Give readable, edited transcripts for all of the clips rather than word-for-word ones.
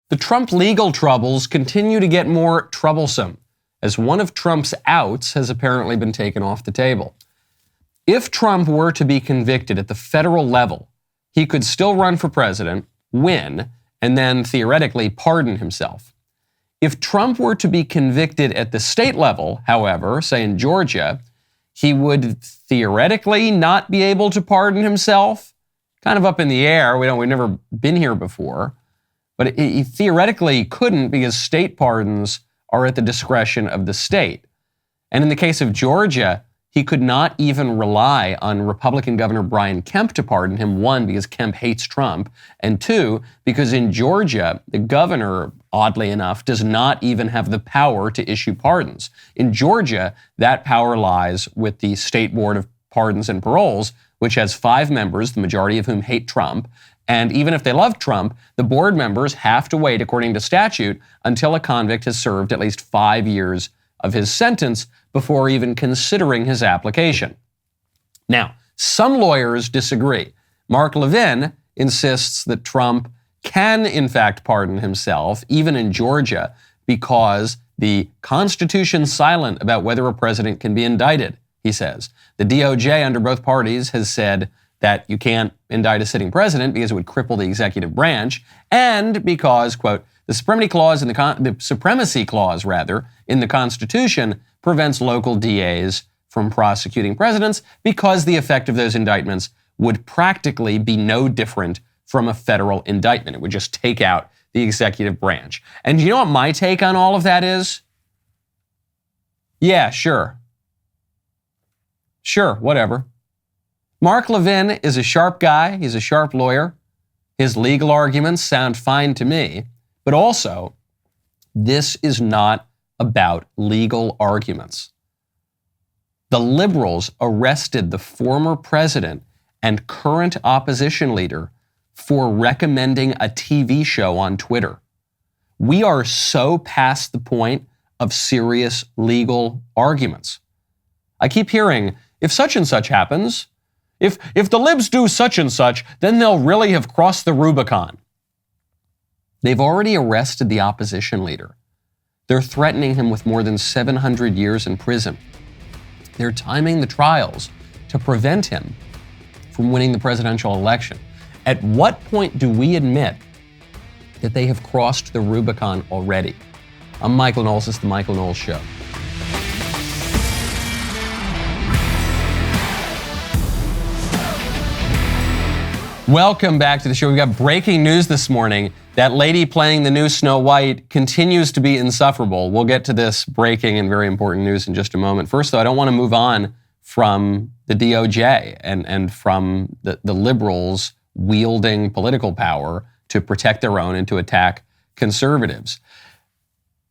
The Trump legal troubles continue to get more troublesome, as one of Trump's outs has apparently been taken off the table. If Trump were to be convicted at the federal level, he could still run for president, win, and then theoretically pardon himself. If Trump were to be convicted at the state level, however, say in Georgia, he would theoretically not be able to pardon himself. Kind of up in the air. We've never been here before. But he theoretically couldn't because state pardons are at the discretion of the state. And in the case of Georgia, he could not even rely on Republican Governor Brian Kemp to pardon him, one, because Kemp hates Trump, and two, because in Georgia, the governor, oddly enough, does not even have the power to issue pardons. In Georgia, that power lies with the State Board of Pardons and Paroles, which has 5 members, the majority of whom hate Trump. And even if they love Trump, the board members have to wait, according to statute, until a convict has served at least 5 years of his sentence before even considering his application. Now, some lawyers disagree. Mark Levin insists that Trump can, in fact, pardon himself, even in Georgia, because the Constitution's silent about whether a president can be indicted, he says. The DOJ under both parties has said that you can't indict a sitting president because it would cripple the executive branch, and because, quote, the supremacy clause in the Constitution prevents local DAs from prosecuting presidents because the effect of those indictments would practically be no different from a federal indictment. It would just take out the executive branch. And you know what my take on all of that is? Yeah, sure. Sure, whatever. Mark Levin is a sharp guy. He's a sharp lawyer. His legal arguments sound fine to me. But also, this is not about legal arguments. The liberals arrested the former president and current opposition leader for recommending a TV show on Twitter. We are so past the point of serious legal arguments. I keep hearing, if such and such happens, if the libs do such and such, then they'll really have crossed the Rubicon. They've already arrested the opposition leader. They're threatening him with more than 700 years in prison. They're timing the trials to prevent him from winning the presidential election. At what point do we admit that they have crossed the Rubicon already? I'm Michael Knowles. This is the Michael Knowles Show. Welcome back to the show. We've got breaking news this morning. That lady playing the new Snow White continues to be insufferable. We'll get to this breaking and very important news in just a moment. First, though, I don't want to move on from the DOJ and from the liberals wielding political power to protect their own and to attack conservatives.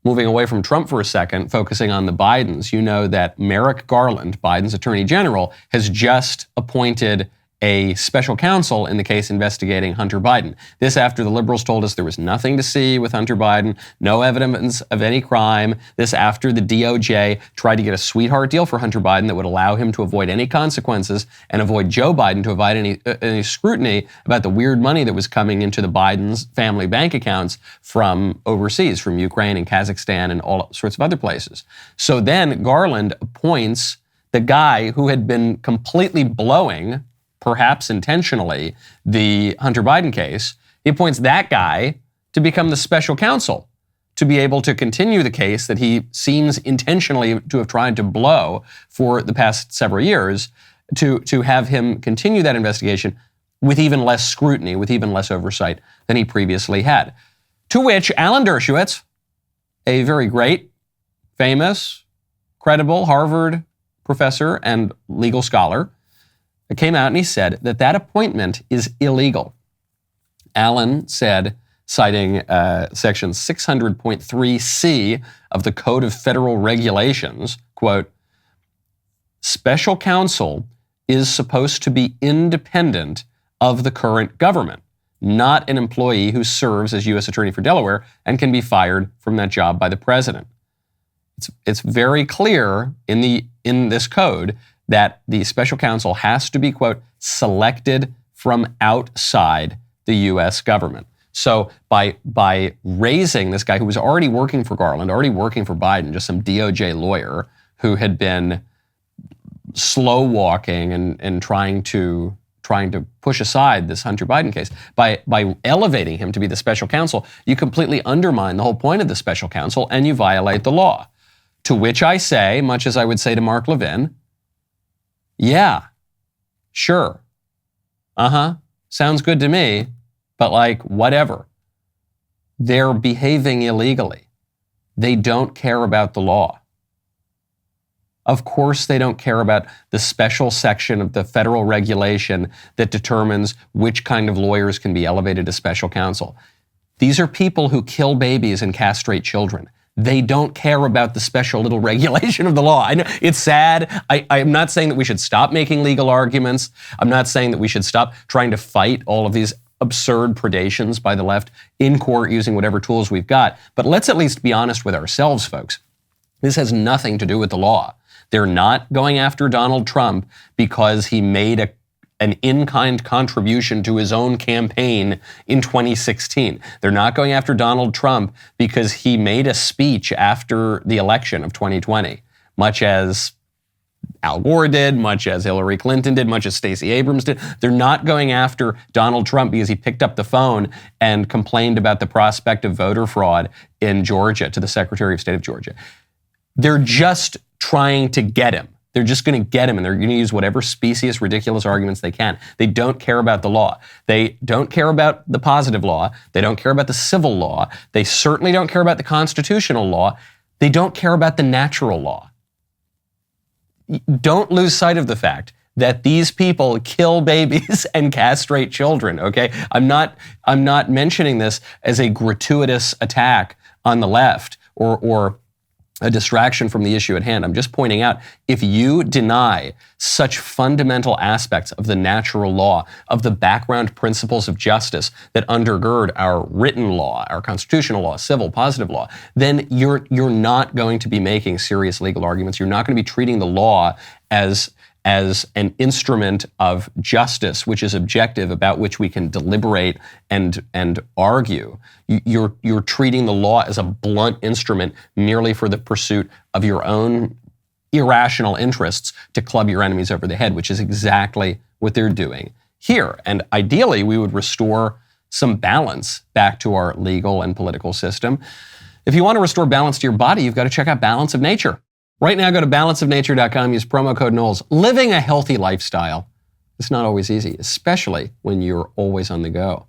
Moving away from Trump for a second, focusing on the Bidens, you know that Merrick Garland, Biden's attorney general, has just appointed a special counsel in the case investigating Hunter Biden. This after the liberals told us there was nothing to see with Hunter Biden, no evidence of any crime. This after the DOJ tried to get a sweetheart deal for Hunter Biden that would allow him to avoid any consequences and avoid Joe Biden to avoid any scrutiny about the weird money that was coming into the Biden's family bank accounts from overseas, from Ukraine and Kazakhstan and all sorts of other places. So then Garland appoints the guy who had been completely blowing, perhaps intentionally, the Hunter Biden case. He appoints that guy to become the special counsel to be able to continue the case that he seems intentionally to have tried to blow for the past several years, to have him continue that investigation with even less scrutiny, with even less oversight than he previously had. To which Alan Dershowitz, a very great, famous, credible Harvard professor and legal scholar, came out and he said that that appointment is illegal. Allen said, citing section 600.3C of the Code of Federal Regulations, quote, special counsel is supposed to be independent of the current government, not an employee who serves as U.S. Attorney for Delaware and can be fired from that job by the president. It's very clear in this code that the special counsel has to be, quote, selected from outside the U.S. government. So by raising this guy who was already working for Garland, already working for Biden, just some DOJ lawyer who had been slow walking and trying to push aside this Hunter Biden case, by elevating him to be the special counsel, you completely undermine the whole point of the special counsel and you violate the law. To which I say, much as I would say to Mark Levin, yeah, sure. Sounds good to me, but like, whatever. They're behaving illegally. They don't care about the law. Of course they don't care about the special section of the federal regulation that determines which kind of lawyers can be elevated to special counsel. These are people who kill babies and castrate children. They don't care about the special little regulation of the law. I know it's sad. I'm not saying that we should stop making legal arguments. I'm not saying that we should stop trying to fight all of these absurd predations by the left in court using whatever tools we've got. But let's at least be honest with ourselves, folks. This has nothing to do with the law. They're not going after Donald Trump because he made an in-kind contribution to his own campaign in 2016. They're not going after Donald Trump because he made a speech after the election of 2020, much as Al Gore did, much as Hillary Clinton did, much as Stacey Abrams did. They're not going after Donald Trump because he picked up the phone and complained about the prospect of voter fraud in Georgia to the Secretary of State of Georgia. They're just trying to get him. They're just going to get him, and they're going to use whatever specious, ridiculous arguments they can. They don't care about the law. They don't care about the positive law. They don't care about the civil law. They certainly don't care about the constitutional law. They don't care about the natural law. Don't lose sight of the fact that these people kill babies and castrate children, okay? I'm not mentioning this as a gratuitous attack on the left or a distraction from the issue at hand. I'm just pointing out, if you deny such fundamental aspects of the natural law, of the background principles of justice that undergird our written law, our constitutional law, civil, positive law, then you're not going to be making serious legal arguments. You're not going to be treating the law as an instrument of justice, which is objective, about which we can deliberate and argue. You're treating the law as a blunt instrument merely for the pursuit of your own irrational interests to club your enemies over the head, which is exactly what they're doing here. And ideally, we would restore some balance back to our legal and political system. If you want to restore balance to your body, you've got to check out Balance of Nature. Right now, go to balanceofnature.com, use promo code Knowles. Living a healthy lifestyle is not always easy, especially when you're always on the go.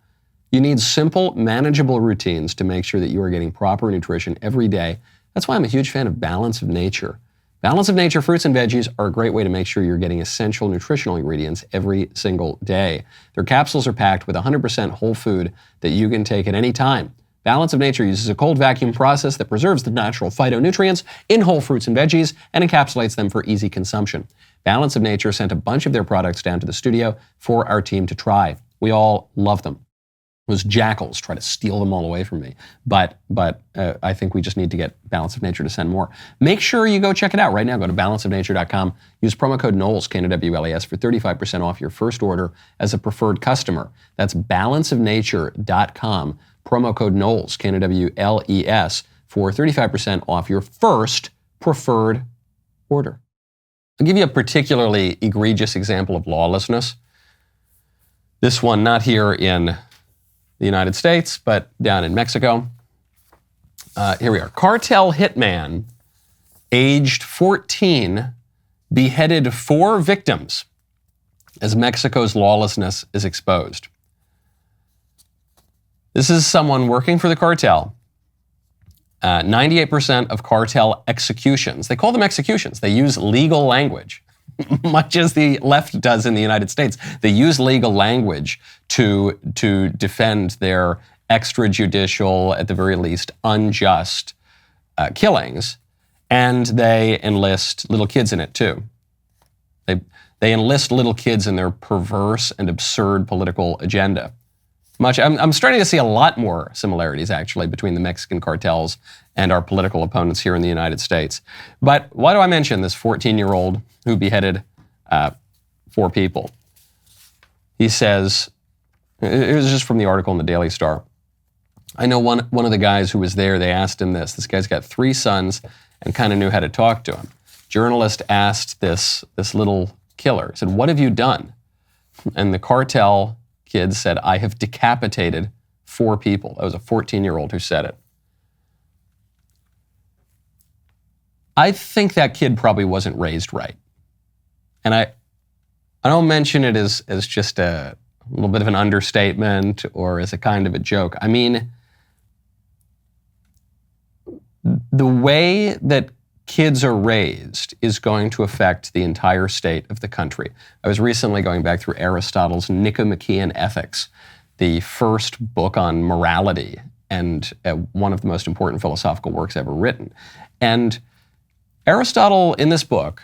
You need simple, manageable routines to make sure that you are getting proper nutrition every day. That's why I'm a huge fan of Balance of Nature. Balance of Nature fruits and veggies are a great way to make sure you're getting essential nutritional ingredients every single day. Their capsules are packed with 100% whole food that you can take at any time. Balance of Nature uses a cold vacuum process that preserves the natural phytonutrients in whole fruits and veggies and encapsulates them for easy consumption. Balance of Nature sent a bunch of their products down to the studio for our team to try. We all love them. Those jackals try to steal them all away from me. But I think we just need to get Balance of Nature to send more. Make sure you go check it out right now. Go to balanceofnature.com. Use promo code Knowles, Knowles, for 35% off your first order as a preferred customer. That's balanceofnature.com. Promo code Knowles, Knowles, for 35% off your first preferred order. I'll give you a particularly egregious example of lawlessness. This one not here in the United States, but down in Mexico. Here we are. Cartel hitman, aged 14, beheaded 4 victims as Mexico's lawlessness is exposed. This is someone working for the cartel. 98% of cartel executions, they call them executions. They use legal language, much as the left does in the United States. They use legal language to defend their extrajudicial, at the very least, unjust killings, and they enlist little kids in it too. They enlist little kids in their perverse and absurd political agenda. I'm starting to see a lot more similarities, actually, between the Mexican cartels and our political opponents here in the United States. But why do I mention this 14-year-old who beheaded 4 people? He says, it was just from the article in the Daily Star. I know one of the guys who was there, they asked him this. This guy's got 3 sons and kind of knew how to talk to him. Journalist asked this little killer, said, "What have you done?" And the Cartel kid said, "I have decapitated 4 people." That was a 14-year-old who said it. I think that kid probably wasn't raised right. And I don't mention it as just a little bit of an understatement or as a kind of a joke. I mean, the way that kids are raised is going to affect the entire state of the country. I was recently going back through Aristotle's Nicomachean Ethics, the first book on morality and one of the most important philosophical works ever written. And Aristotle in this book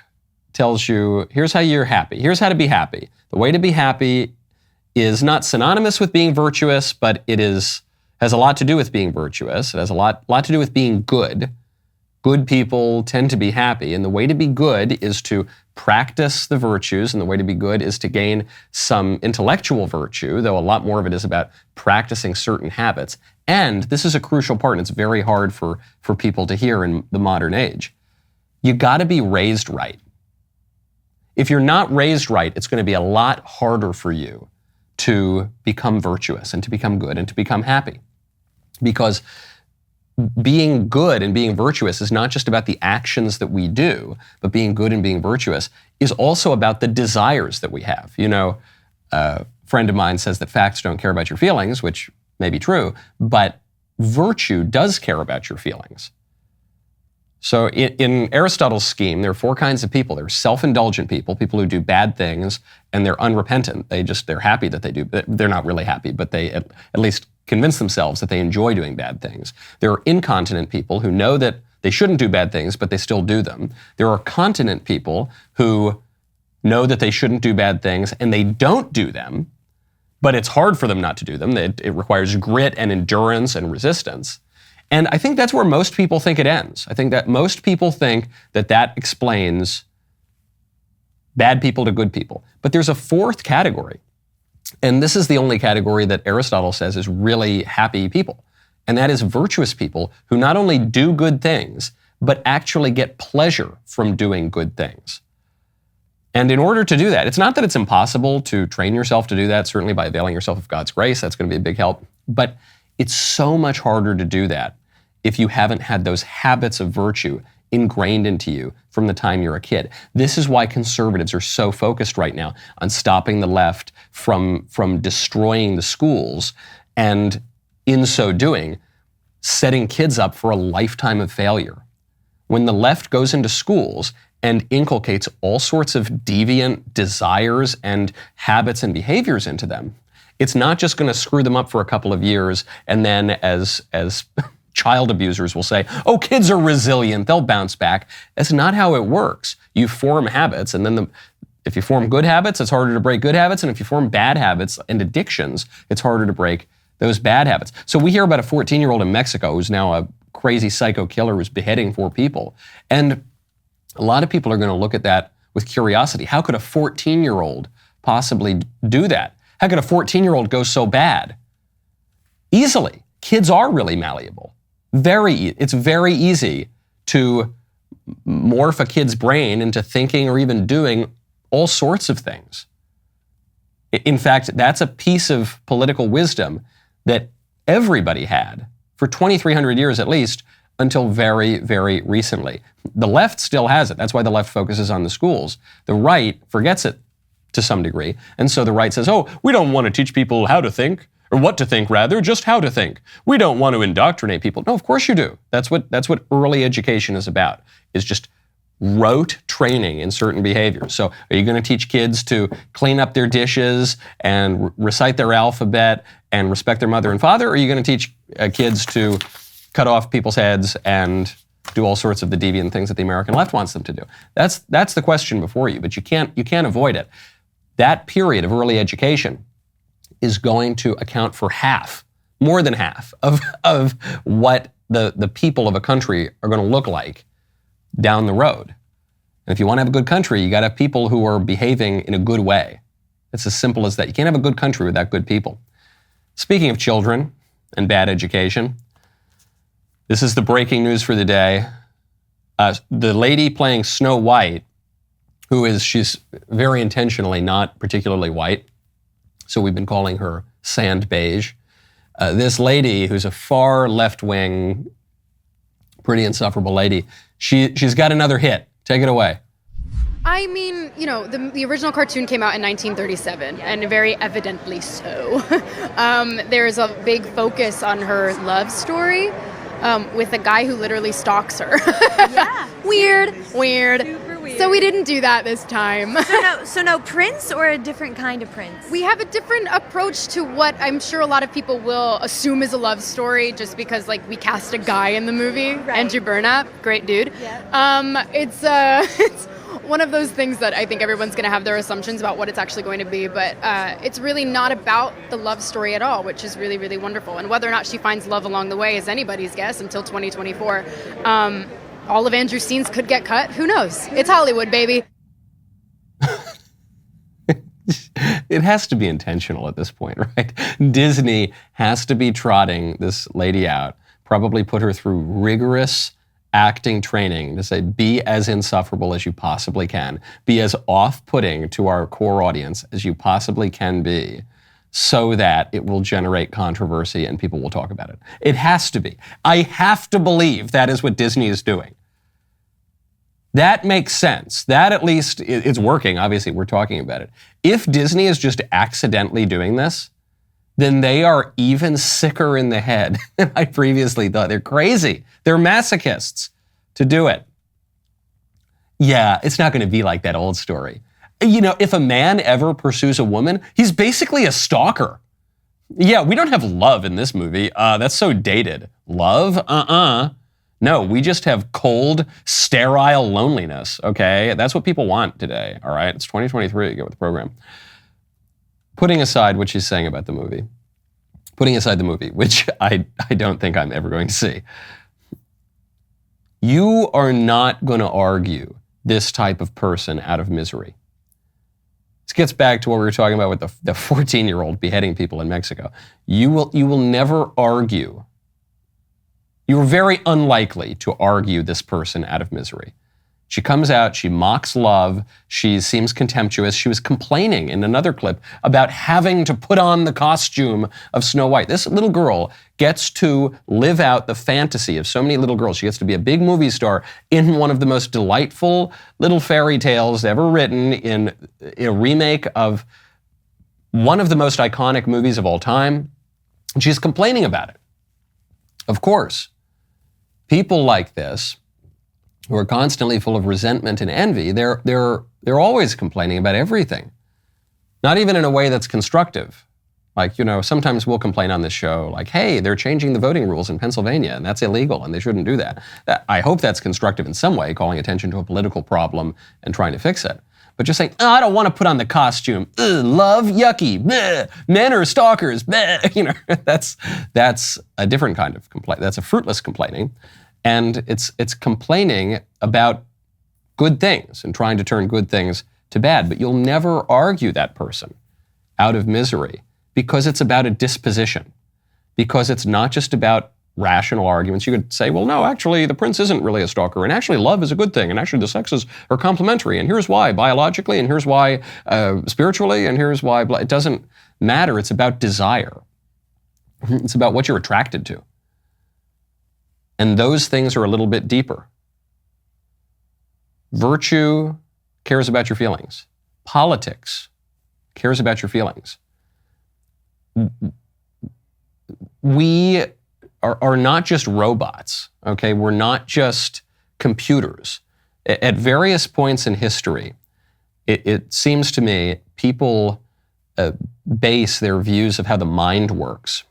tells you, here's how you're happy. Here's how to be happy. The way to be happy is not synonymous with being virtuous, but it has a lot to do with being virtuous. It has a lot to do with being good. Good people tend to be happy, and the way to be good is to practice the virtues, and the way to be good is to gain some intellectual virtue, though a lot more of it is about practicing certain habits. And this is a crucial part, and it's very hard for people to hear in the modern age. You gotta be raised right. If you're not raised right, it's gonna be a lot harder for you to become virtuous and to become good and to become happy. Because being good and being virtuous is not just about the actions that we do, but being good and being virtuous is also about the desires that we have. You know, a friend of mine says that facts don't care about your feelings, which may be true, but virtue does care about your feelings. So in Aristotle's scheme, there are 4 kinds of people. There are self-indulgent people who do bad things, and they're unrepentant. They're happy that they do. They're not really happy, but they at least convince themselves that they enjoy doing bad things. There are incontinent people who know that they shouldn't do bad things, but they still do them. There are continent people who know that they shouldn't do bad things, and they don't do them, but it's hard for them not to do them. It requires grit and endurance and resistance. And I think that's where most people think it ends. I think that most people think that explains bad people to good people. But there's a 4th category. And this is the only category that Aristotle says is really happy people. And that is virtuous people who not only do good things, but actually get pleasure from doing good things. And in order to do that, it's not that it's impossible to train yourself to do that, certainly by availing yourself of God's grace, that's going to be a big help. But it's so much harder to do that if you haven't had those habits of virtue ingrained into you from the time you're a kid. This is why conservatives are so focused right now on stopping the left from destroying the schools, and in so doing, setting kids up for a lifetime of failure. When the left goes into schools and inculcates all sorts of deviant desires and habits and behaviors into them, it's not just going to screw them up for a couple of years, and then as child abusers will say, oh, kids are resilient, they'll bounce back. That's not how it works. You form habits, and then if you form good habits, it's harder to break good habits, and if you form bad habits and addictions, it's harder to break those bad habits. So we hear about a 14-year-old in Mexico who's now a crazy psycho killer who's beheading 4 people. And a lot of people are going to look at that with curiosity. How could a 14-year-old possibly do that? How could a 14-year-old go so bad? Easily. Kids are really malleable. It's very easy to morph a kid's brain into thinking or even doing all sorts of things. In fact, that's a piece of political wisdom that everybody had for 2,300 years at least, until very, very recently. The left still has it. That's why the left focuses on the schools. The right forgets it to some degree. And so the right says, oh, we don't want to teach people how to think, or what to think rather, just how to think. We don't want to indoctrinate people. No, of course you do. That's what early education is about, is just rote training in certain behaviors. So are you going to teach kids to clean up their dishes and recite their alphabet and respect their mother and father? Or are you going to teach kids to cut off people's heads and do all sorts of the deviant things that the American left wants them to do? That's the question before you, but you can't avoid it. That period of early education is going to account for more than half of what the people of a country are going to look like down the road. And if you want to have a good country, you got to have people who are behaving in a good way. It's as simple as that. You can't have a good country without good people. Speaking of children, and bad education. This is the breaking news for the day. The lady playing Snow White, she's very intentionally not particularly white, so we've been calling her sand beige. This lady, who's a far left-wing, pretty insufferable lady, she's got another hit. Take it away. I mean, the original cartoon came out in 1937, and very evidently so. There's a big focus on her love story with a guy who literally stalks her. Yeah. Weird. Super weird. So we didn't do that this time. So no Prince, or a different kind of Prince? We have a different approach to what I'm sure a lot of people will assume is a love story, just because we cast a guy in the movie. Right. Andrew Burnap, great dude. Yeah. It's one of those things that I think everyone's going to have their assumptions about what it's actually going to be, but it's really not about the love story at all, which is really, really wonderful. And whether or not she finds love along the way is anybody's guess until 2024. All of Andrew's scenes could get cut. Who knows? It's Hollywood, baby. It has to be intentional at this point, right? Disney has to be trotting this lady out, probably put her through rigorous acting training to say, be as insufferable as you possibly can, be as off-putting to our core audience as you possibly can be, so that it will generate controversy and people will talk about it. It has to be. I have to believe that is what Disney is doing. That makes sense. That at least, it's working. Obviously, we're talking about it. If Disney is just accidentally doing this, then they are even sicker in the head than I previously thought. They're crazy. They're masochists to do it. Yeah, it's not going to be like that old story. If a man ever pursues a woman, he's basically a stalker. Yeah, we don't have love in this movie. That's so dated. Love? No, we just have cold, sterile loneliness, okay? That's what people want today, all right? It's 2023, get with the program. Putting aside what she's saying about the movie, which I don't think I'm ever going to see, you are not going to argue this type of person out of misery. This gets back to what we were talking about with the 14-year-old beheading people in Mexico. You will never argue. You're very unlikely to argue this person out of misery. She comes out, she mocks love, she seems contemptuous. She was complaining in another clip about having to put on the costume of Snow White. This little girl gets to live out the fantasy of so many little girls. She gets to be a big movie star in one of the most delightful little fairy tales ever written, in a remake of one of the most iconic movies of all time. And she's complaining about it. Of course, people like this, who are constantly full of resentment and envy, they're always complaining about everything. Not even in a way that's constructive. Sometimes we'll complain on this show, like, hey, they're changing the voting rules in Pennsylvania, and that's illegal, and they shouldn't do that. I hope that's constructive in some way, calling attention to a political problem and trying to fix it. But just saying, I don't want to put on the costume. Love, yucky. Bleh. Men are stalkers. Bleh. That's a different kind of complaint. That's a fruitless complaining. And it's complaining about good things and trying to turn good things to bad. But you'll never argue that person out of misery, because it's about a disposition, because it's not just about rational arguments. You could say, well, no, actually, the prince isn't really a stalker, and actually love is a good thing, and actually the sexes are complementary, and here's why biologically, and here's why spiritually, and here's why. It doesn't matter. It's about desire. It's about what you're attracted to. And those things are a little bit deeper. Virtue cares about your feelings. Politics cares about your feelings. We are not just robots, okay? We're not just computers. At various points in history, it seems to me people base their views of how the mind works,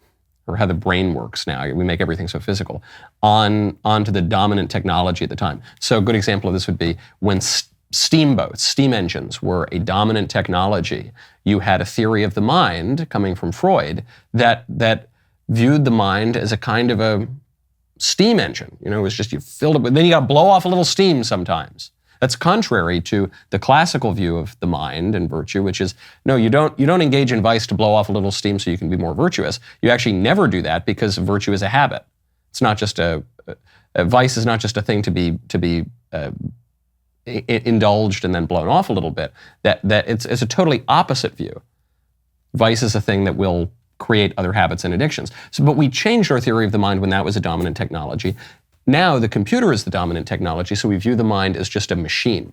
or how the brain works now, we make everything so physical, onto the dominant technology at the time. So a good example of this would be when steamboats, steam engines were a dominant technology. You had a theory of the mind coming from Freud that viewed the mind as a kind of a steam engine. It was just, you filled it with, then you got to blow off a little steam sometimes. That's contrary to the classical view of the mind and virtue, which is, no, you don't engage in vice to blow off a little steam so you can be more virtuous. You actually never do that because virtue is a habit. It's not just a vice is not just a thing to be indulged and then blown off a little bit. That it's a totally opposite view. Vice is a thing that will create other habits and addictions. But we changed our theory of the mind when that was a dominant technology. Now the computer is the dominant technology, so we view the mind as just a machine.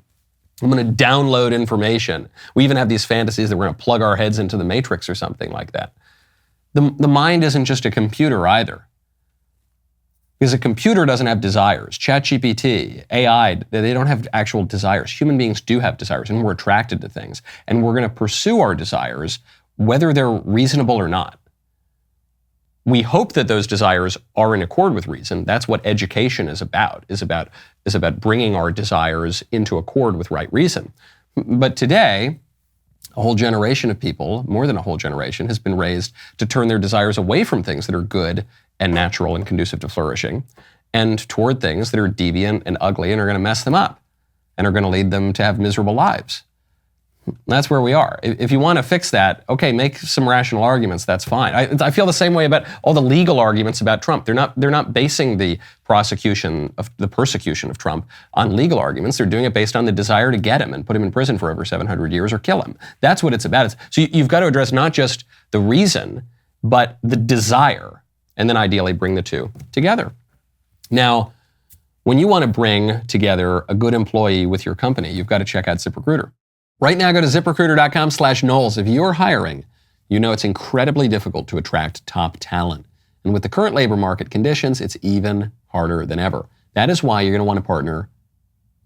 I'm going to download information. We even have these fantasies that we're going to plug our heads into the Matrix or something like that. The mind isn't just a computer either. Because a computer doesn't have desires. ChatGPT, AI, they don't have actual desires. Human beings do have desires, and we're attracted to things. And we're going to pursue our desires whether they're reasonable or not. We hope that those desires are in accord with reason. That's what education is about bringing our desires into accord with right reason. But today, a whole generation of people, more than a whole generation, has been raised to turn their desires away from things that are good and natural and conducive to flourishing, and toward things that are deviant and ugly and are going to mess them up and are going to lead them to have miserable lives. That's where we are. If you want to fix that, okay, make some rational arguments, that's fine. I feel the same way about all the legal arguments about Trump. They're not basing the persecution of Trump on legal arguments. They're doing it based on the desire to get him and put him in prison for over 700 years or kill him. That's what it's about. So you've got to address not just the reason, but the desire, and then ideally bring the two together. Now, when you want to bring together a good employee with your company, you've got to check out ZipRecruiter. Right now, go to ZipRecruiter.com/Knowles. If you're hiring, you know it's incredibly difficult to attract top talent. And with the current labor market conditions, it's even harder than ever. That is why you're going to want to partner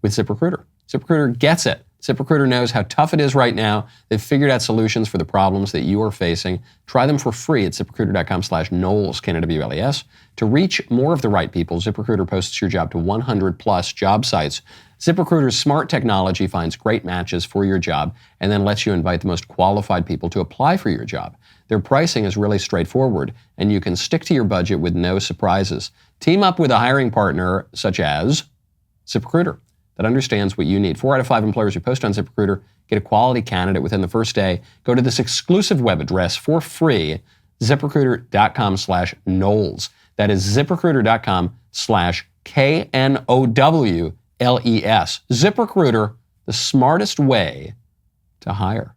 with ZipRecruiter. ZipRecruiter gets it. ZipRecruiter knows how tough it is right now. They've figured out solutions for the problems that you are facing. Try them for free at ZipRecruiter.com/Knowles, K-N-W-L-E-S. To reach more of the right people, ZipRecruiter posts your job to 100 plus job sites. ZipRecruiter's smart technology finds great matches for your job and then lets you invite the most qualified people to apply for your job. Their pricing is really straightforward, and you can stick to your budget with no surprises. Team up with a hiring partner such as ZipRecruiter that understands what you need. 4 out of 5 employers who post on ZipRecruiter get a quality candidate within the first day. Go to this exclusive web address for free, ZipRecruiter.com/Knowles. That is ZipRecruiter.com/KNOWLES. ZipRecruiter, the smartest way to hire.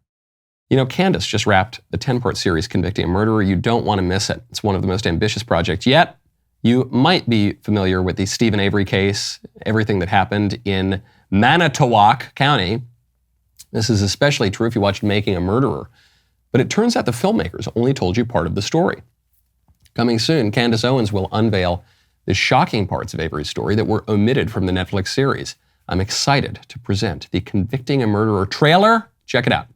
You know, Candace just wrapped the 10-part series Convicting a Murderer. You don't want to miss it. It's one of the most ambitious projects yet. You might be familiar with the Stephen Avery case, everything that happened in Manitowoc County. This is especially true if you watched Making a Murderer. But it turns out the filmmakers only told you part of the story. Coming soon, Candace Owens will unveil the shocking parts of Avery's story that were omitted from the Netflix series. I'm excited to present the Convicting a Murderer trailer. Check it out.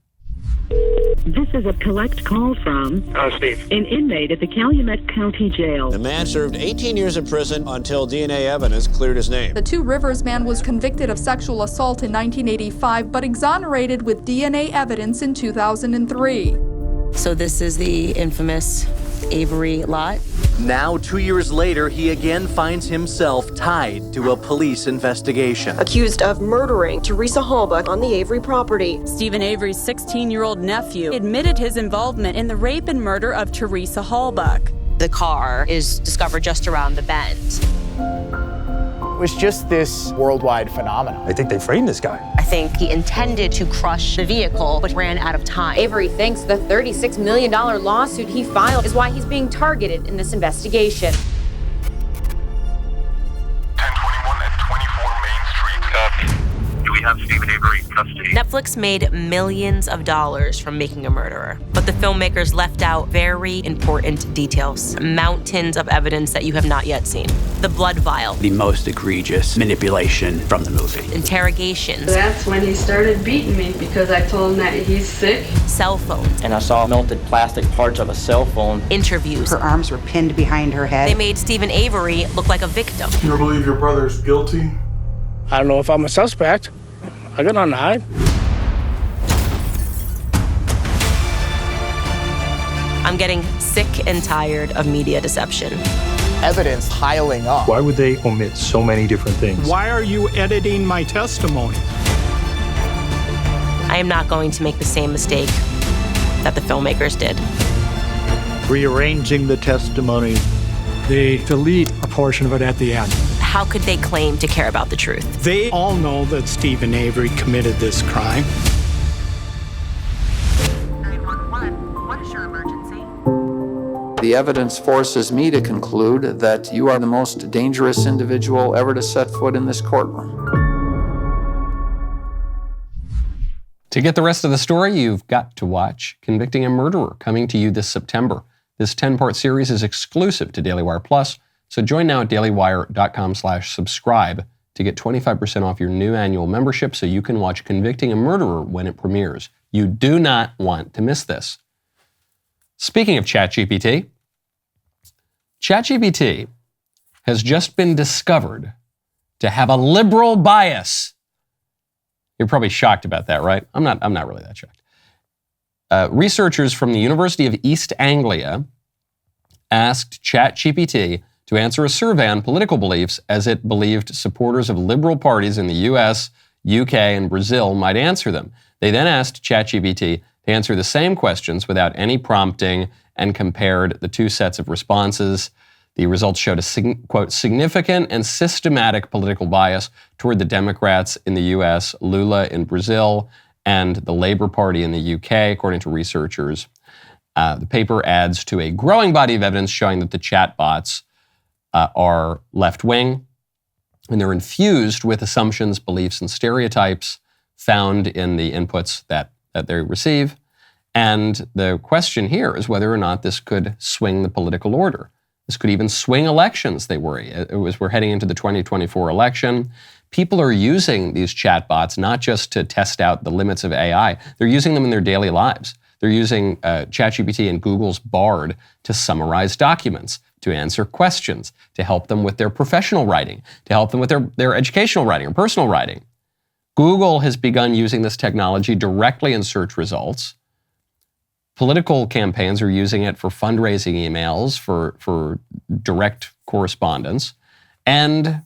This is a collect call from Steve. an inmate at the Calumet County Jail. The man served 18 years in prison until DNA evidence cleared his name. The Two Rivers man was convicted of sexual assault in 1985, but exonerated with DNA evidence in 2003. So this is the infamous Avery lot. Now, 2 years later, he again finds himself tied to a police investigation. Accused of murdering Teresa Halbach on the Avery property. Stephen Avery's 16-year-old nephew admitted his involvement in the rape and murder of Teresa Halbach. The car is discovered just around the bend. It was just this worldwide phenomenon. I think they framed this guy. I think he intended to crush the vehicle, but ran out of time. Avery thinks the $36 million lawsuit he filed is why he's being targeted in this investigation. 1021 and 24 Main Street. Do we have Stephen Avery in custody? Netflix made millions of dollars from Making a Murderer, but the filmmakers left out very important details, mountains of evidence that you have not yet seen. The blood vial. The most egregious manipulation from the movie. Interrogations. That's when he started beating me because I told him that he's sick. Cell phones. And I saw melted plastic parts of a cell phone. Interviews. Her arms were pinned behind her head. They made Stephen Avery look like a victim. You believe your brother's guilty? I don't know if I'm a suspect. I got nothing to hide. I'm getting sick and tired of media deception. Evidence piling up. Why would they omit so many different things? Why are you editing my testimony? I am not going to make the same mistake that the filmmakers did. Rearranging the testimony. They delete a portion of it at the end. How could they claim to care about the truth? They all know that Stephen Avery committed this crime. 911, what is your emergency? The evidence forces me to conclude that you are the most dangerous individual ever to set foot in this courtroom. To get the rest of the story, you've got to watch Convicting a Murderer, coming to you this September. This 10-part series is exclusive to DailyWire Plus, so join now at dailywire.com/subscribe to get 25% off your new annual membership so you can watch Convicting a Murderer when it premieres. You do not want to miss this. Speaking of ChatGPT, ChatGPT has just been discovered to have a liberal bias. You're probably shocked about that, right? I'm not really that shocked. Researchers from the University of East Anglia asked ChatGPT to answer a survey on political beliefs as it believed supporters of liberal parties in the US, UK, and Brazil might answer them. They then asked ChatGPT to answer the same questions without any prompting and compared the two sets of responses. The results showed a, quote, significant and systematic political bias toward the Democrats in the US, Lula in Brazil, and the Labour Party in the UK, according to researchers. The paper adds to a growing body of evidence showing that the chatbots are left-wing, and they're infused with assumptions, beliefs, and stereotypes found in the inputs that they receive. And the question here is whether or not this could swing the political order. This could even swing elections, they worry. We're heading into the 2024 election. People are using these chatbots not just to test out the limits of AI, they're using them in their daily lives. They're using ChatGPT and Google's Bard to summarize documents, to answer questions, to help them with their professional writing, to help them with their educational writing or personal writing. Google has begun using this technology directly in search results. Political campaigns are using it for fundraising emails, for direct correspondence. And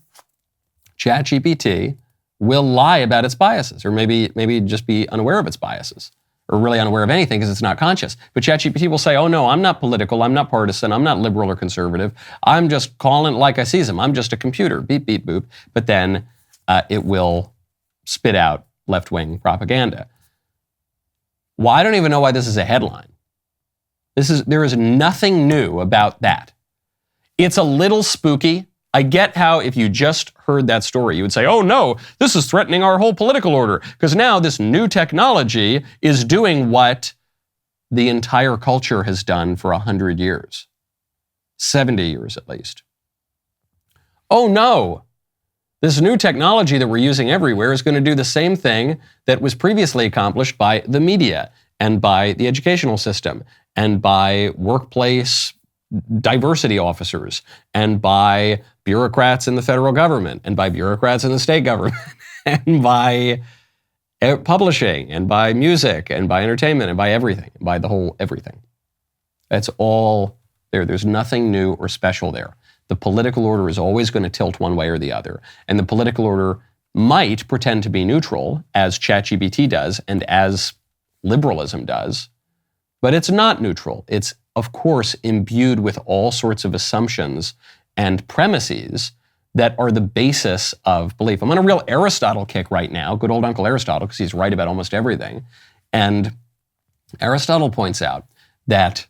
ChatGPT will lie about its biases, or maybe just be unaware of its biases, or really unaware of anything because it's not conscious. But ChatGPT will say, oh no, I'm not political, I'm not partisan, I'm not liberal or conservative, I'm just calling it like I sees them, I'm just a computer, beep, beep, boop. But then it will spit out left-wing propaganda. Well, I don't even know why this is a headline. There is nothing new about that. It's a little spooky. I get how if you just heard that story, you would say, oh no, this is threatening our whole political order, because now this new technology is doing what the entire culture has done for 100 years, 70 years at least. Oh no, this new technology that we're using everywhere is going to do the same thing that was previously accomplished by the media and by the educational system and by workplace diversity officers and by bureaucrats in the federal government and by bureaucrats in the state government and by publishing and by music and by entertainment and by everything, by the whole everything. That's all there. There's nothing new or special there. The political order is always going to tilt one way or the other. And the political order might pretend to be neutral, as ChatGPT does and as liberalism does, but it's not neutral. It's, of course, imbued with all sorts of assumptions and premises that are the basis of belief. I'm on a real Aristotle kick right now, good old Uncle Aristotle, because he's right about almost everything. And Aristotle points out that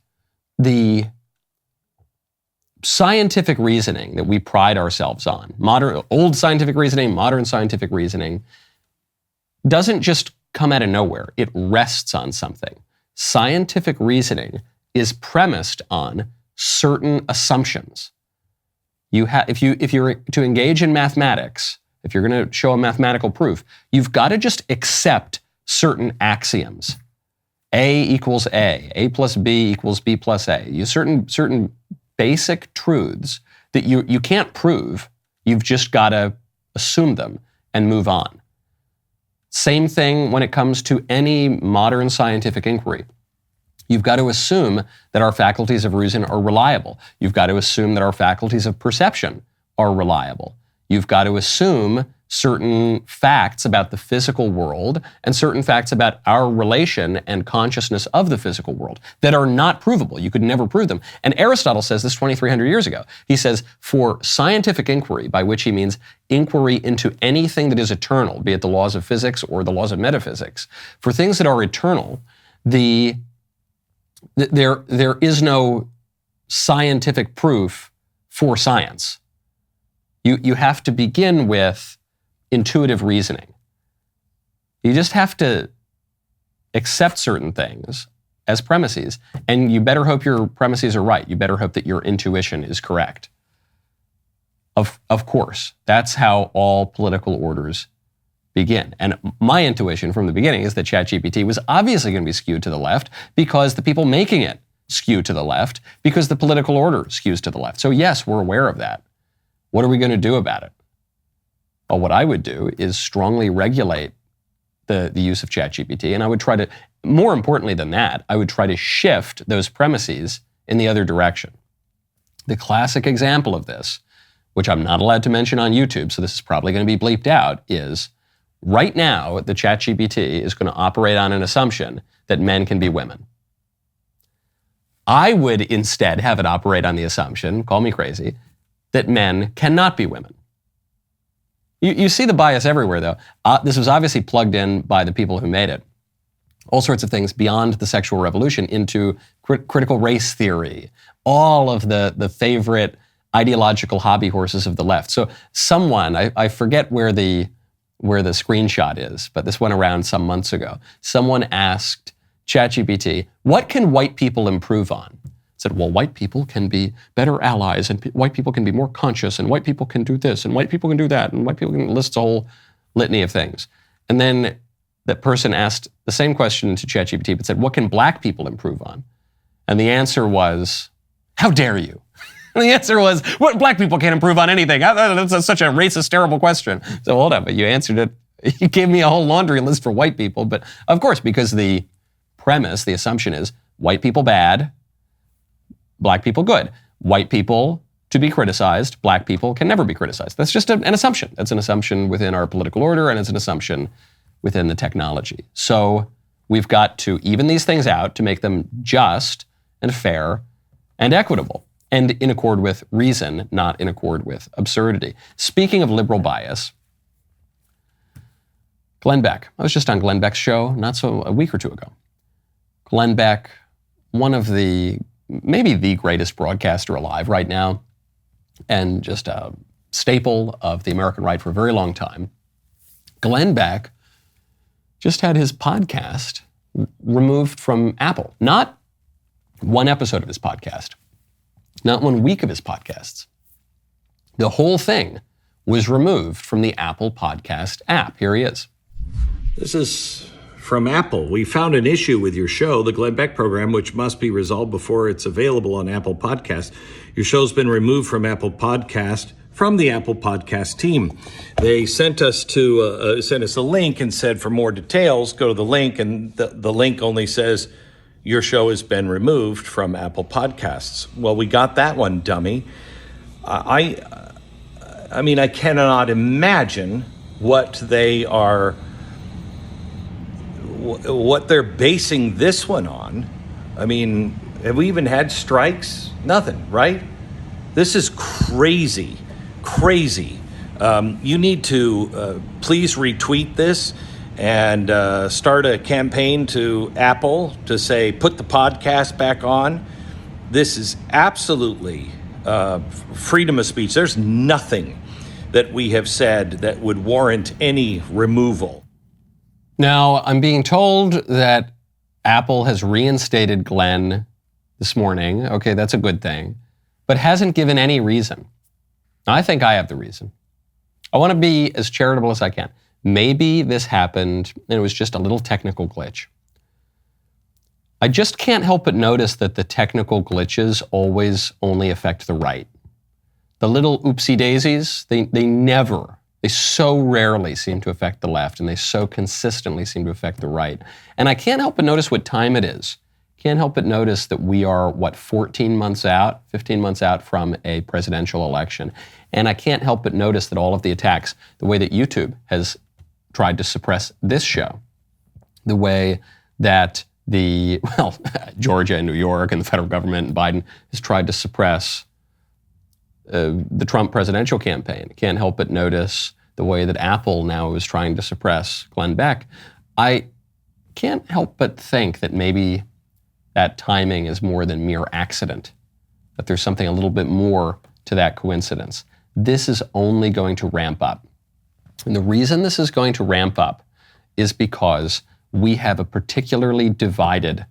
the scientific reasoning that we pride ourselves on, old scientific reasoning, modern scientific reasoning, doesn't just come out of nowhere. It rests on something. Scientific reasoning is premised on certain assumptions. If you're to engage in mathematics, if you're going to show a mathematical proof, you've got to just accept certain axioms. A equals A plus B equals B plus A. You certain basic truths that you can't prove. You've just got to assume them and move on. Same thing when it comes to any modern scientific inquiry. You've got to assume that our faculties of reason are reliable. You've got to assume that our faculties of perception are reliable. You've got to assume certain facts about the physical world and certain facts about our relation and consciousness of the physical world that are not provable. You could never prove them. And Aristotle says this 2,300 years ago. He says, for scientific inquiry, by which he means inquiry into anything that is eternal, be it the laws of physics or the laws of metaphysics, for things that are eternal, there is no scientific proof for science. You have to begin with intuitive reasoning. You just have to accept certain things as premises, and you better hope your premises are right. You better hope that your intuition is correct. Of course, that's how all political orders begin. And my intuition from the beginning is that ChatGPT was obviously going to be skewed to the left because the people making it skew to the left, because the political order skews to the left. So yes, we're aware of that. What are we going to do about it? Well, what I would do is strongly regulate the use of ChatGPT, and I would try to, more importantly than that, I would try to shift those premises in the other direction. The classic example of this, which I'm not allowed to mention on YouTube, so this is probably going to be bleeped out, is right now the ChatGPT is going to operate on an assumption that men can be women. I would instead have it operate on the assumption, call me crazy, that men cannot be women. You see the bias everywhere, though. This was obviously plugged in by the people who made it. All sorts of things beyond the sexual revolution into critical race theory, all of the favorite ideological hobby horses of the left. So someone, I forget where the screenshot is, but this went around some months ago. Someone asked ChatGPT, what can white people improve on? Said, well, white people can be better allies, and white people can be more conscious, and white people can do this, and white people can do that, and white people can list a whole litany of things. And then that person asked the same question to ChatGPT, but said, what can black people improve on? And the answer was, how dare you? And the answer was, what, black people can't improve on anything. That's such a racist, terrible question. So hold on, but you answered it. You gave me a whole laundry list for white people. But of course, because the premise, the assumption is white people bad, black people good. White people to be criticized, black people can never be criticized. That's just an assumption. That's an assumption within our political order, and it's an assumption within the technology. So we've got to even these things out to make them just and fair and equitable, and in accord with reason, not in accord with absurdity. Speaking of liberal bias, Glenn Beck. I was just on Glenn Beck's show a week or two ago. Glenn Beck, one of maybe the greatest broadcaster alive right now, and just a staple of the American right for a very long time. Glenn Beck just had his podcast removed from Apple. Not one episode of his podcast, not 1 week of his podcasts. The whole thing was removed from the Apple Podcast app. Here he is. This is from Apple. We found an issue with your show, the Glenn Beck program, which must be resolved before it's available on Apple Podcast. Your show's been removed from Apple Podcast from the Apple Podcast team. They sent us a link and said for more details, go to the link, and the link only says your show has been removed from Apple Podcasts. Well, we got that one, dummy. I mean, I cannot imagine what they're basing this one on. I mean, have we even had strikes? Nothing, right? This is crazy. You need to please retweet this and start a campaign to Apple to say, put the podcast back on. This is absolutely freedom of speech. There's nothing that we have said that would warrant any removal. Now, I'm being told that Apple has reinstated Glenn this morning. Okay, that's a good thing, but hasn't given any reason. I think I have the reason. I want to be as charitable as I can. Maybe this happened and it was just a little technical glitch. I just can't help but notice that the technical glitches always only affect the right. The little oopsie daisies, they so rarely seem to affect the left, and they so consistently seem to affect the right. And I can't help but notice what time it is. can't help but notice that we are, 15 months out from a presidential election. And I can't help but notice that all of the attacks, the way that YouTube has tried to suppress this show, the way that Georgia and New York and the federal government and Biden has tried to suppress the Trump presidential campaign. Can't help but notice the way that Apple now is trying to suppress Glenn Beck. I can't help but think that maybe that timing is more than mere accident, that there's something a little bit more to that coincidence. This is only going to ramp up. And the reason this is going to ramp up is because we have a particularly divided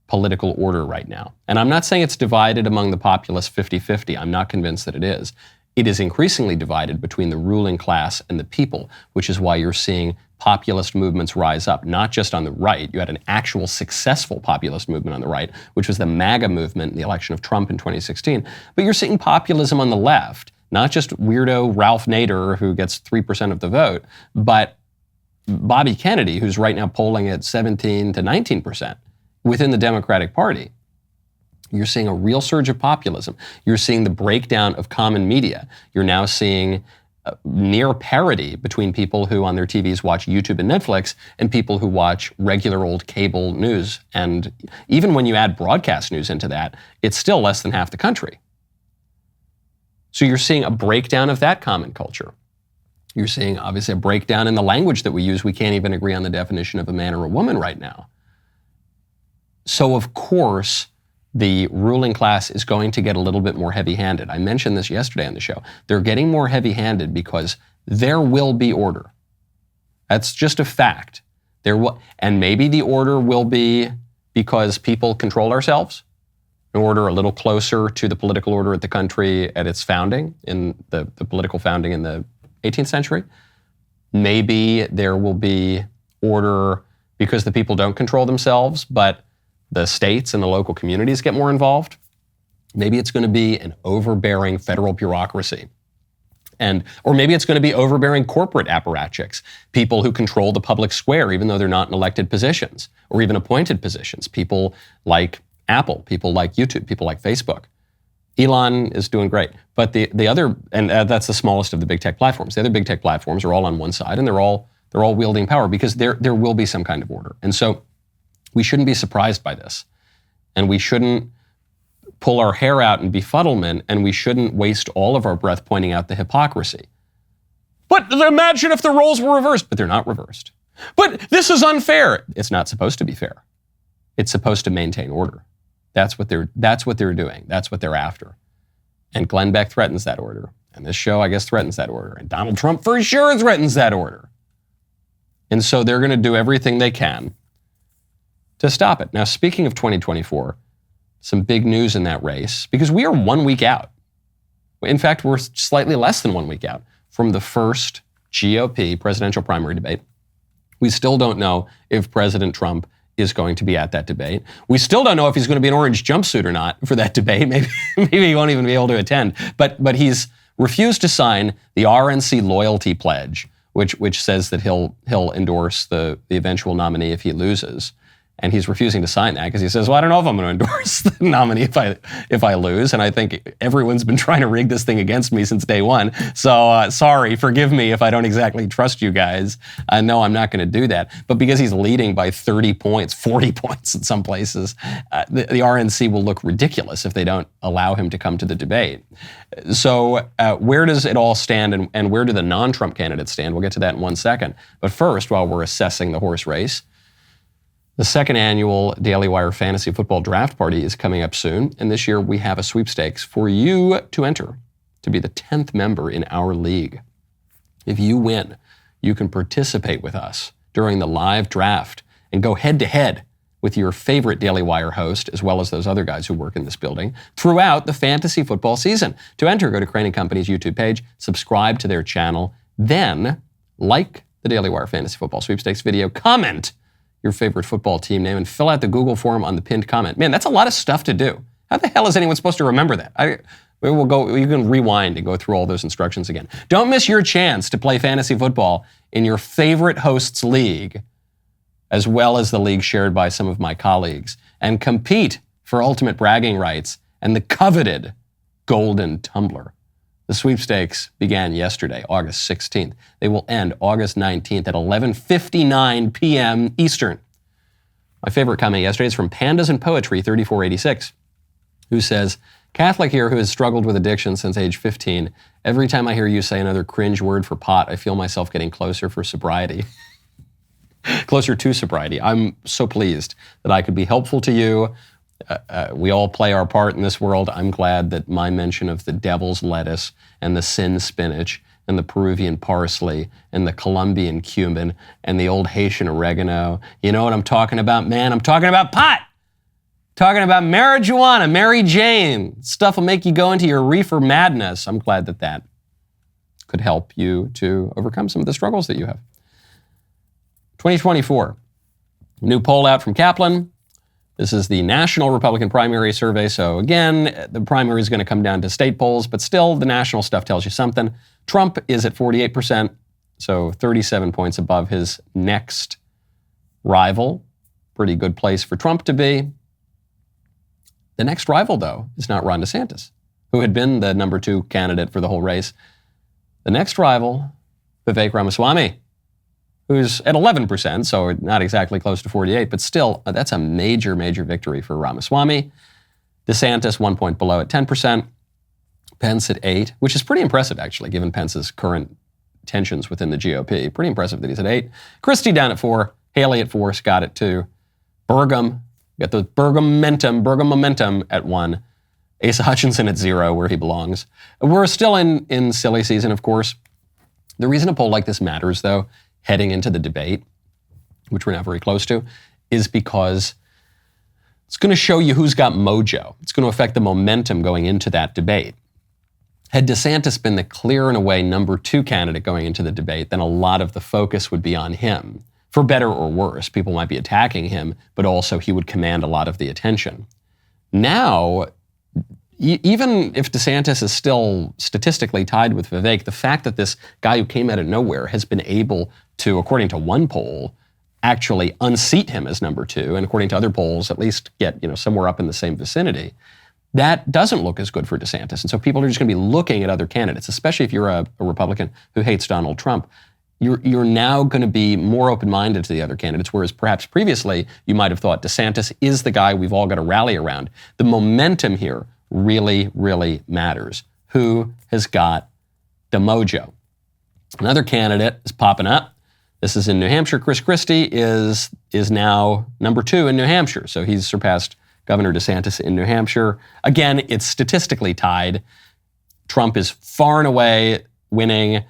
political order right now. And I'm not saying it's divided among the populace 50-50. I'm not convinced that it is. It is increasingly divided between the ruling class and the people, which is why you're seeing populist movements rise up, not just on the right. You had an actual successful populist movement on the right, which was the MAGA movement in the election of Trump in 2016. But you're seeing populism on the left, not just weirdo Ralph Nader, who gets 3% of the vote, but Bobby Kennedy, who's right now polling at 17 to 19% within the Democratic Party. You're seeing a real surge of populism. You're seeing the breakdown of common media. You're now seeing near parity between people who on their TVs watch YouTube and Netflix and people who watch regular old cable news. And even when you add broadcast news into that, it's still less than half the country. So you're seeing a breakdown of that common culture. You're seeing, obviously, a breakdown in the language that we use. We can't even agree on the definition of a man or a woman right now. So, of course, the ruling class is going to get a little bit more heavy-handed. I mentioned this yesterday on the show. They're getting more heavy-handed because there will be order. That's just a fact. And maybe the order will be because people control ourselves, an order a little closer to the political order of the country at its founding, in the political founding in the 18th century. Maybe there will be order because the people don't control themselves, but the states and the local communities get more involved. Maybe it's going to be an overbearing federal bureaucracy. Or maybe it's going to be overbearing corporate apparatchiks, people who control the public square, even though they're not in elected positions or even appointed positions. People like Apple, people like YouTube, people like Facebook. Elon is doing great. But the other, and that's the smallest of the big tech platforms. The other big tech platforms are all on one side, and they're all wielding power because there will be some kind of order. And so we shouldn't be surprised by this. And we shouldn't pull our hair out in befuddlement, and we shouldn't waste all of our breath pointing out the hypocrisy. But imagine if the roles were reversed, but they're not reversed. But this is unfair. It's not supposed to be fair. It's supposed to maintain order. That's what they're doing. That's what they're after. And Glenn Beck threatens that order. And this show, I guess, threatens that order. And Donald Trump for sure threatens that order. And so they're going to do everything they can to stop it. Now, speaking of 2024, some big news in that race, because we are 1 week out. In fact, we're slightly less than 1 week out from the first GOP presidential primary debate. We still don't know if President Trump is going to be at that debate. We still don't know if he's going to be in an orange jumpsuit or not for that debate. Maybe he won't even be able to attend. But he's refused to sign the RNC loyalty pledge, which says that he'll endorse the eventual nominee if he loses. And he's refusing to sign that because he says, well, I don't know if I'm going to endorse the nominee if I lose. And I think everyone's been trying to rig this thing against me since day one. So sorry, forgive me if I don't exactly trust you guys. No, I'm not going to do that. But because he's leading by 30 points, 40 points in some places, the RNC will look ridiculous if they don't allow him to come to the debate. So where does it all stand and where do the non-Trump candidates stand? We'll get to that in 1 second. But first, while we're assessing the horse race, the second annual DailyWire Fantasy Football Draft Party is coming up soon, and this year we have a sweepstakes for you to enter to be the 10th member in our league. If you win, you can participate with us during the live draft and go head-to-head with your favorite DailyWire host, as well as those other guys who work in this building, throughout the fantasy football season. To enter, go to Crane & Company's YouTube page, subscribe to their channel, then like the DailyWire Fantasy Football Sweepstakes video, comment your favorite football team name, and fill out the Google form on the pinned comment. Man, that's a lot of stuff to do. How the hell is anyone supposed to remember that? You can rewind and go through all those instructions again. Don't miss your chance to play fantasy football in your favorite host's league, as well as the league shared by some of my colleagues. and compete for ultimate bragging rights and the coveted golden tumbler. The sweepstakes began yesterday, August 16th. They will end August 19th at 11:59 p.m. Eastern. My favorite comment yesterday is from Pandas and Poetry 3486, who says, Catholic here who has struggled with addiction since age 15. Every time I hear you say another cringe word for pot, I feel myself getting closer for sobriety. Closer to sobriety. I'm so pleased that I could be helpful to you. We all play our part in this world. I'm glad that my mention of the devil's lettuce and the sin spinach and the Peruvian parsley and the Colombian cumin and the old Haitian oregano. You know what I'm talking about, man? I'm talking about pot. Talking about marijuana, Mary Jane. Stuff will make you go into your reefer madness. I'm glad that that could help you to overcome some of the struggles that you have. 2024, new poll out from Kaplan. This is the national Republican primary survey. So again, the primary is going to come down to state polls, but still the national stuff tells you something. Trump is at 48%, so 37 points above his next rival. Pretty good place for Trump to be. The next rival, though, is not Ron DeSantis, who had been the number 2 candidate for the whole race. The next rival, Vivek Ramaswamy, who's at 11%, so not exactly close to 48, but still, that's a major, major victory for Ramaswamy. DeSantis, 1 point below at 10%. Pence at 8, which is pretty impressive, actually, given Pence's current tensions within the GOP. Pretty impressive that he's at 8. Christie down at 4. Haley at 4. Scott at 2. Burgum, got the Burgum momentum at 1. Asa Hutchinson at 0, where he belongs. We're still in silly season, of course. The reason a poll like this matters, though, heading into the debate, which we're not very close to, is because it's going to show you who's got mojo. It's going to affect the momentum going into that debate. Had DeSantis been the clear and away number 2 candidate going into the debate, then a lot of the focus would be on him. For better or worse, people might be attacking him, but also he would command a lot of the attention. Now, even if DeSantis is still statistically tied with Vivek, the fact that this guy who came out of nowhere has been able to, according to one poll, actually unseat him as number 2, and according to other polls, at least get somewhere up in the same vicinity, that doesn't look as good for DeSantis. And so people are just going to be looking at other candidates, especially if you're a Republican who hates Donald Trump. You're now going to be more open-minded to the other candidates, whereas perhaps previously you might have thought DeSantis is the guy we've all got to rally around. The momentum here really, really matters. Who has got the mojo? Another candidate is popping up. This is in New Hampshire. Chris Christie is now number 2 in New Hampshire. So he's surpassed Governor DeSantis in New Hampshire. Again, it's statistically tied. Trump is far and away winning.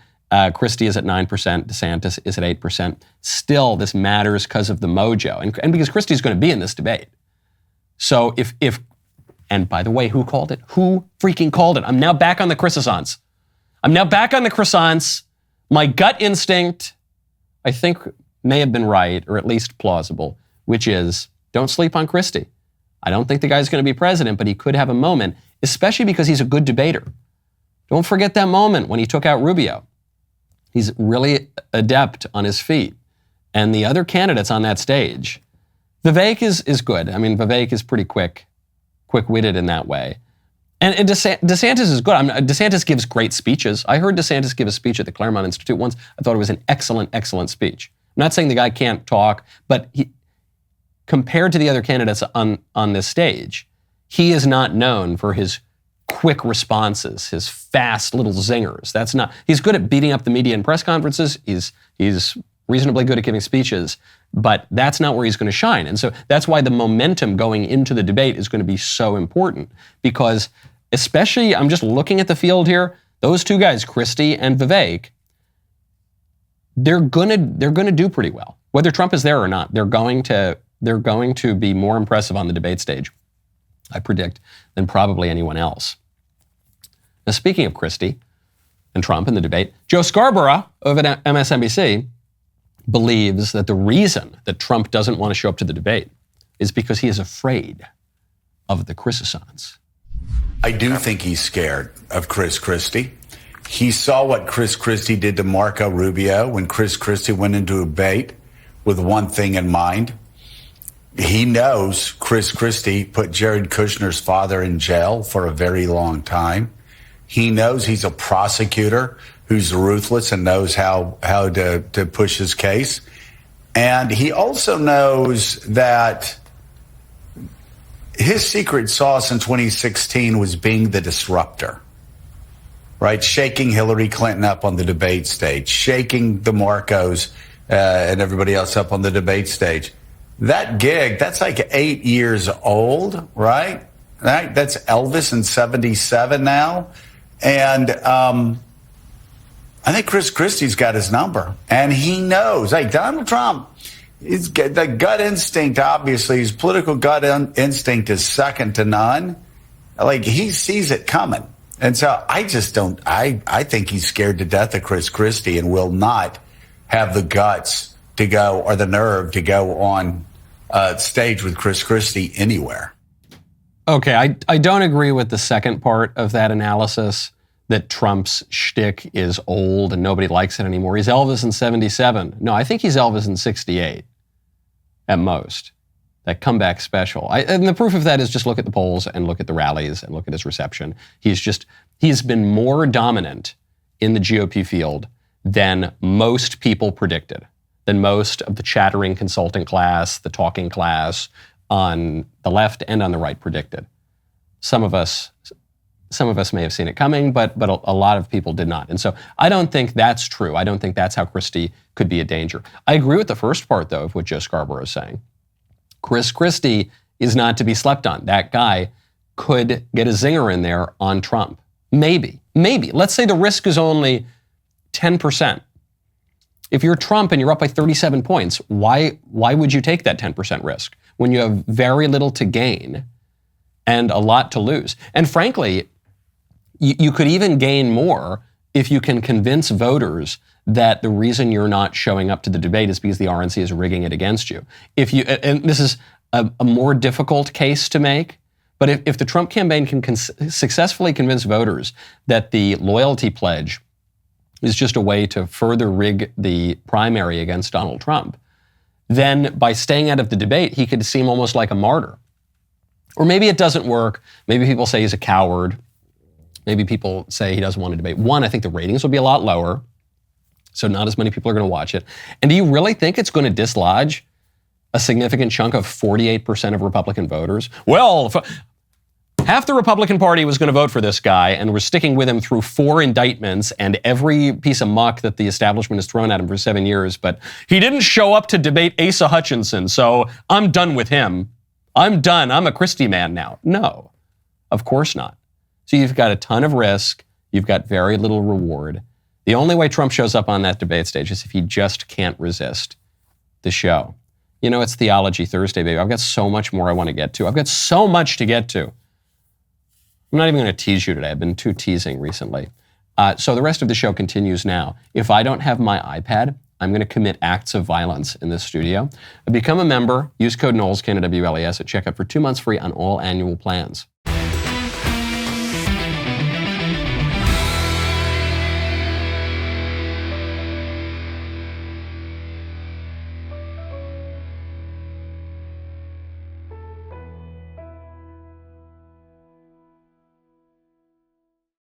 Christie is at 9%. DeSantis is at 8%. Still, this matters because of the mojo and because Christie's going to be in this debate. So if and by the way, who called it? Who freaking called it? I'm now back on the croissants. My gut instinct, I think, may have been right, or at least plausible, which is don't sleep on Christie. I don't think the guy's going to be president, but he could have a moment, especially because he's a good debater. Don't forget that moment when he took out Rubio. He's really adept on his feet. And the other candidates on that stage, Vivek is good. I mean, Vivek is pretty quick-witted in that way. And DeSantis is good. DeSantis gives great speeches. I heard DeSantis give a speech at the Claremont Institute once. I thought it was an excellent, excellent speech. I'm not saying the guy can't talk, but compared to the other candidates on this stage, he is not known for his quick responses, his fast little zingers. He's good at beating up the media in press conferences. He's reasonably good at giving speeches, but that's not where he's going to shine. And so that's why the momentum going into the debate is going to be so important, because especially, I'm just looking at the field here, those two guys, Christie and Vivek, they're going to do pretty well. Whether Trump is there or not, they're going to be more impressive on the debate stage, I predict, than probably anyone else. Now, speaking of Christie and Trump in the debate, Joe Scarborough over at MSNBC believes that the reason that Trump doesn't want to show up to the debate is because he is afraid of the croissants. I do think he's scared of Chris Christie. He saw what Chris Christie did to Marco Rubio when Chris Christie went into a debate with one thing in mind. he knows Chris Christie put Jared Kushner's father in jail for a very long time. He knows he's a prosecutor who's ruthless and knows how to push his case. And he also knows that his secret sauce in 2016 was being the disruptor, right? Shaking Hillary Clinton up on the debate stage, shaking the Marcos and everybody else up on the debate stage. That gig, that's like 8 years old, right? That's Elvis in 77 now. And I think Chris Christie's got his number. And he knows, like Donald Trump, he's got the gut instinct, obviously. His political gut instinct is second to none. Like, he sees it coming. And so I think he's scared to death of Chris Christie and will not have the guts to go, or the nerve to go on stage with Chris Christie anywhere. Okay, I don't agree with the second part of that analysis, that Trump's shtick is old and nobody likes it anymore. He's Elvis in 77. No, I think he's Elvis in 68 at most. That comeback special. And the proof of that is just look at the polls and look at the rallies and look at his reception. He's been more dominant in the GOP field than most people predicted, than most of the chattering consulting class, the talking class on the left and on the right predicted. Some of us may have seen it coming, but a lot of people did not. And so I don't think that's true. I don't think that's how Christie could be a danger. I agree with the first part, though, of what Joe Scarborough is saying. Chris Christie is not to be slept on. That guy could get a zinger in there on Trump. Maybe. Let's say the risk is only 10%. If you're Trump and you're up by 37 points, why would you take that 10% risk when you have very little to gain and a lot to lose? And frankly, you could even gain more if you can convince voters that the reason you're not showing up to the debate is because the RNC is rigging it against you. And this is a more difficult case to make, but if the Trump campaign can successfully convince voters that the loyalty pledge is just a way to further rig the primary against Donald Trump, then by staying out of the debate, he could seem almost like a martyr. Or maybe it doesn't work. Maybe people say he's a coward. Maybe people say he doesn't want to debate. One, I think the ratings will be a lot lower, so not as many people are going to watch it. And do you really think it's going to dislodge a significant chunk of 48% of Republican voters? Well, half the Republican Party was going to vote for this guy, and we're sticking with him through 4 indictments and every piece of muck that the establishment has thrown at him for 7 years. But he didn't show up to debate Asa Hutchinson, so I'm done with him. I'm done. I'm a Christie man now. No, of course not. So you've got a ton of risk. You've got very little reward. The only way Trump shows up on that debate stage is if he just can't resist the show. You know, it's Theology Thursday, baby. I've got so much more I want to get to. I've got so much to get to. I'm not even going to tease you today. I've been too teasing recently. So the rest of the show continues now. If I don't have my iPad, I'm going to commit acts of violence in this studio. Become a member. Use code Knowles, K-N-O-W-L-E-S, at checkout for 2 months free on all annual plans.